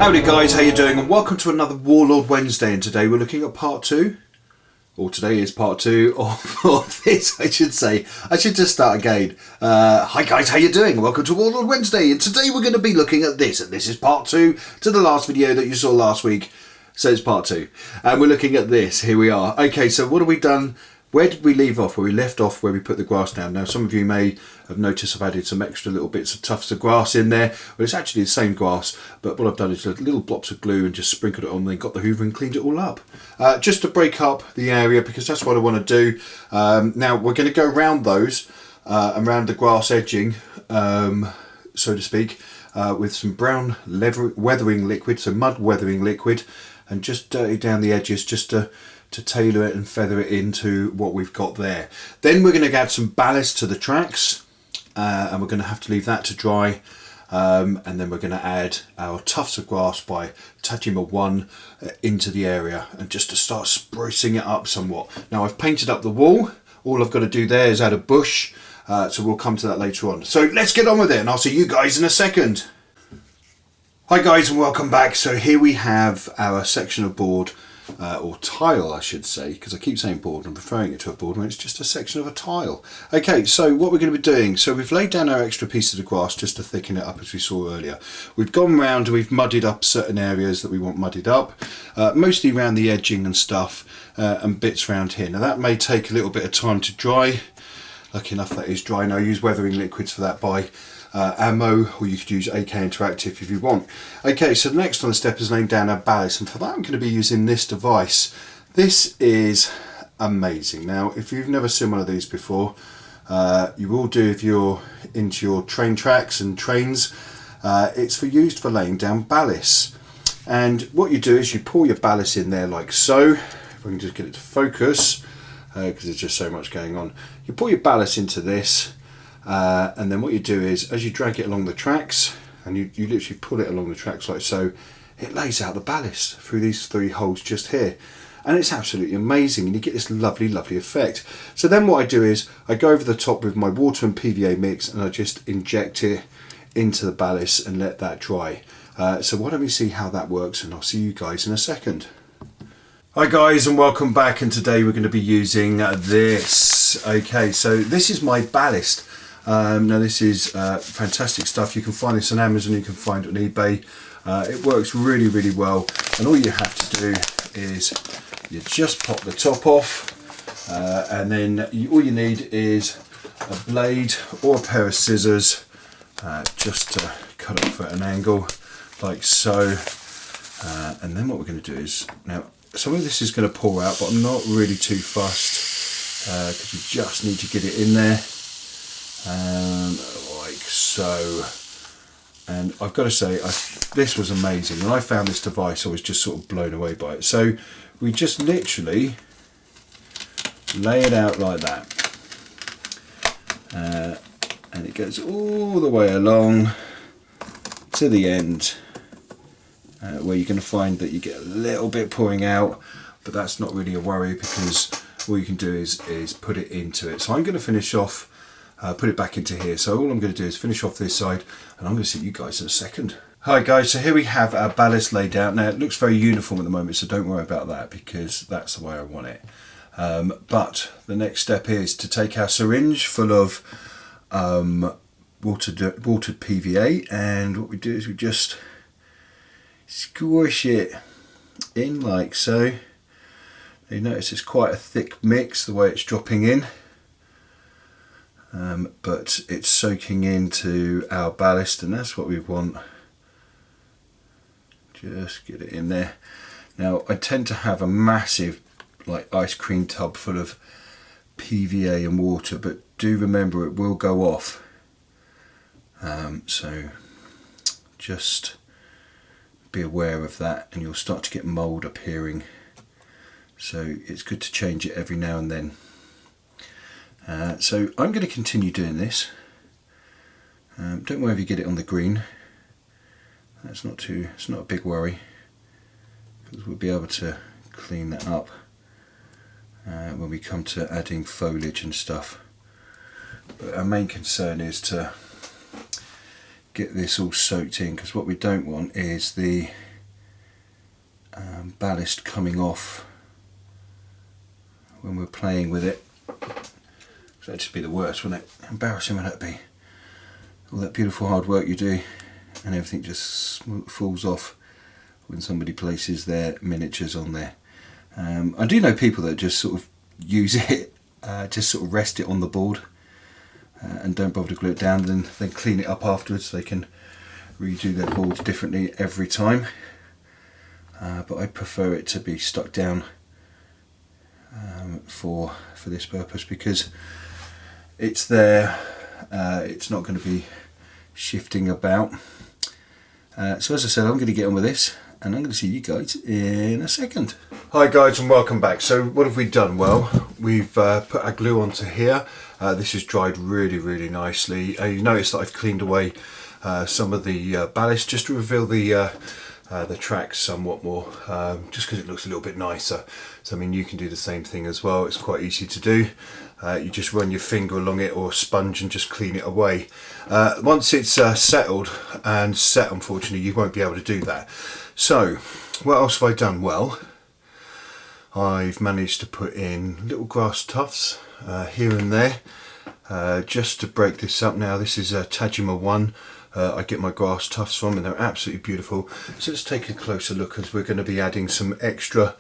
Howdy guys, how you doing? And welcome to another Warlord Wednesday, and today we're looking at part 2. Or today is part 2 of this, I should say. I should just start again. Hi guys, how you doing? Welcome to Warlord Wednesday, and today we're going to be looking at this, and this is part 2 to the last video that you saw last week. So it's part 2. And we're looking at this, here we are. Okay, so what have we done? Where did we leave off? Where we left off, where we put the grass down. Now, some of you may have noticed I've added some extra little bits of tufts of grass in there. Well, it's actually the same grass, but what I've done is little blobs of glue and just sprinkled it on, then got the hoover and cleaned it all up. Just to break up the area, because that's what I want to do. Now, we're going to go around those, around the grass edging, so to speak, with some brown weathering liquid, so mud weathering liquid, and just dirty down the edges just to tailor it and feather it into what we've got there. Then we're going to add some ballast to the tracks, and we're going to have to leave that to dry, and then we're going to add our tufts of grass by touching a 1 into the area, and just to start sprucing it up somewhat. Now I've painted up the wall. All I've got to do there is add a bush, so we'll come to that later on. So let's get on with it, and I'll see you guys in a second. Hi guys, and welcome back. So here we have our section of board, or tile I should say, because I keep saying board and referring it to a board when it's just a section of a tile. Okay, so what we're going to be doing, so we've laid down our extra pieces of grass just to thicken it up as we saw earlier. We've gone round and we've muddied up certain areas that we want muddied up, mostly around the edging and stuff, and bits around here. Now that may take a little bit of time to dry. Lucky enough that is dry now. I use weathering liquids for that by ammo, or you could use AK Interactive if you want. Okay, so the next on the step is laying down our ballast, and for that I'm going to be using this device. This is amazing. Now if you've never seen one of these before, you will do if you're into your train tracks and trains. It's used for laying down ballast, and what you do is you pour your ballast in there like so. If I can just get it to focus, because there's just so much going on. You pour your ballast into this, and then what you do is, as you drag it along the tracks, and you literally pull it along the tracks like so, it lays out the ballast through these 3 holes just here, and it's absolutely amazing, and you get this lovely effect. So then what I do is I go over the top with my water and PVA mix, and I just inject it into the ballast and let that dry. So why don't we see how that works, and I'll see you guys in a second. Hi guys, and welcome back, and today we're going to be using this. Okay, so this is my ballast. Now this is fantastic stuff. You can find this on Amazon, you can find it on eBay. It works really well, and all you have to do is you just pop the top off, and then all you need is a blade or a pair of scissors, just to cut off at an angle like so. And then what we're going to do is, now some of this is going to pour out, but I'm not really too fussed, because you just need to get it in there. Like so. And I've got to say, this was amazing. When I found this device, I was just sort of blown away by it. So we just literally lay it out like that, and it goes all the way along to the end, where you're going to find that you get a little bit pouring out, but that's not really a worry, because all you can do is put it into it. So I'm going to finish off, put it back into here. So all I'm going to do is finish off this side, and I'm going to see you guys in a second. Hi guys, so here we have our ballast laid out. Now it looks very uniform at the moment, so don't worry about that, because that's the way I want it. But the next step is to take our syringe full of watered PVA, and what we do is we just squish it in like so. You notice it's quite a thick mix the way it's dropping in. But it's soaking into our ballast, and that's what we want. Just get it in there. Now I tend to have a massive like ice cream tub full of PVA and water, but do remember it will go off. So just be aware of that, and you'll start to get mould appearing. So it's good to change it every now and then. So I'm going to continue doing this. Don't worry if you get it on the green. It's not a big worry, because we'll be able to clean that up when we come to adding foliage and stuff. But our main concern is to get this all soaked in, because what we don't want is the ballast coming off when we're playing with it. So that'd just be the worst, wouldn't it? Embarrassing, wouldn't it be? All that beautiful hard work you do and everything just falls off when somebody places their miniatures on there. I do know people that just sort of use it, just sort of rest it on the board and don't bother to glue it down, and then clean it up afterwards so they can redo their boards differently every time. But I prefer it to be stuck down for this purpose, because it's there, it's not going to be shifting about. So as I said, I'm going to get on with this and I'm going to see you guys in a second. Hi guys, and welcome back. So what have we done? Well, we've put our glue onto here. This has dried really nicely. You notice that I've cleaned away some of the ballast just to reveal the tracks somewhat more, just because it looks a little bit nicer. So I mean, you can do the same thing as well. It's quite easy to do. You just run your finger along it or a sponge and just clean it away. Once it's settled and set, unfortunately you won't be able to do that. So what else have I done? Well, I've managed to put in little grass tufts here and there, just to break this up. Now this is a Tajima 1. I get my grass tufts from, and they're absolutely beautiful. So let's take a closer look, as we're going to be adding some extra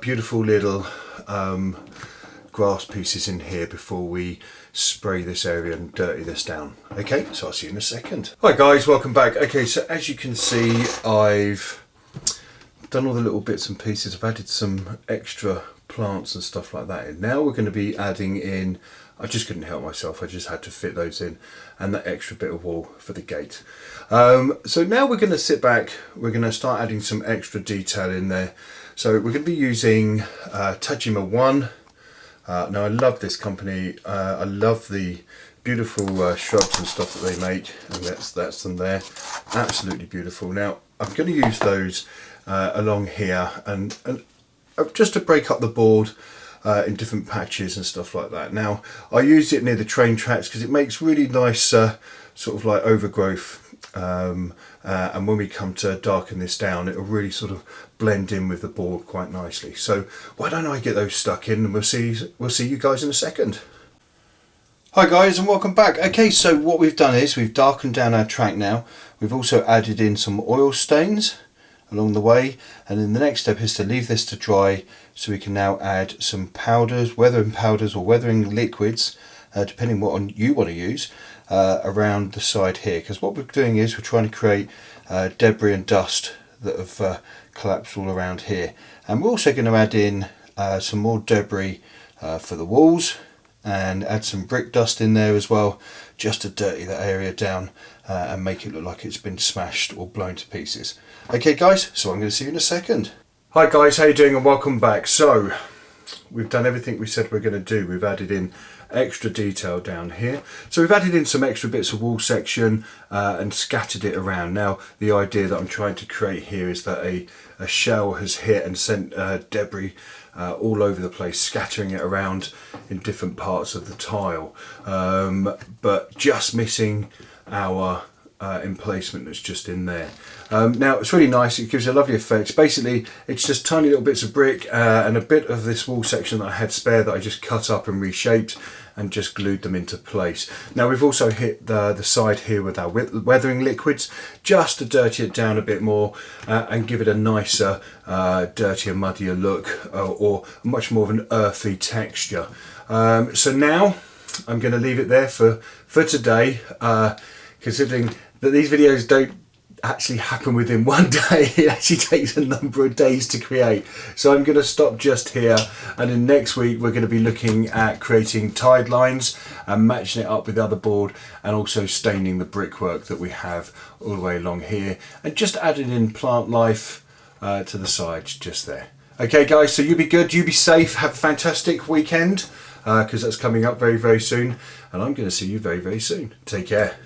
beautiful little grass pieces in here before we spray this area and dirty this down. Okay, so I'll see you in a second. Hi guys, welcome back. Okay, so as you can see, I've done all the little bits and pieces. I've added some extra plants and stuff like that in. Now we're going to be adding in, I just couldn't help myself, I just had to fit those in, and that extra bit of wall for the gate. So now we're going to sit back, we're going to start adding some extra detail in there. So we're going to be using Tajima 1. Now I love this company, I love the beautiful shrubs and stuff that they make, and that's them there, absolutely beautiful. Now I'm going to use those along here and just to break up the board in different patches and stuff like that. Now I use it near the train tracks because it makes really nice sort of like overgrowth, and when we come to darken this down, it'll really sort of blend in with the board quite nicely. So why don't I get those stuck in, and we'll see you guys in a second. Hi guys, and welcome back. Okay, so what we've done is we've darkened down our track now. We've also added in some oil stains along the way, and then the next step is to leave this to dry so we can now add some powders, weathering powders or weathering liquids, depending what you want to use, around the side here, because what we're doing is we're trying to create debris and dust that have collapsed all around here. And we're also going to add in some more debris for the walls, and add some brick dust in there as well, just to dirty that area down and make it look like it's been smashed or blown to pieces. Okay guys, so I'm going to see you in a second. Hi guys, how you doing, and welcome back. So we've done everything we said we're going to do. We've added in extra detail down here. So we've added in some extra bits of wall section and scattered it around. Now the idea that I'm trying to create here is that a shell has hit and sent debris all over the place, scattering it around in different parts of the tile, but just missing our emplacement that's just in there. Now it's really nice, it gives a lovely effect. Basically it's just tiny little bits of brick and a bit of this wall section that I had spare that I just cut up and reshaped and just glued them into place. Now we've also hit the side here with our weathering liquids just to dirty it down a bit more and give it a nicer, dirtier, muddier look, or much more of an earthy texture. So now I'm going to leave it there for today, considering that these videos don't actually happen within one day. It actually takes a number of days to create. So I'm going to stop just here, and then next week we're going to be looking at creating tide lines and matching it up with the other board, and also staining the brickwork that we have all the way along here, and just adding in plant life to the sides just there. Okay guys, so you be good, you be safe, have a fantastic weekend, because that's coming up very soon, and I'm going to see you very soon. Take care.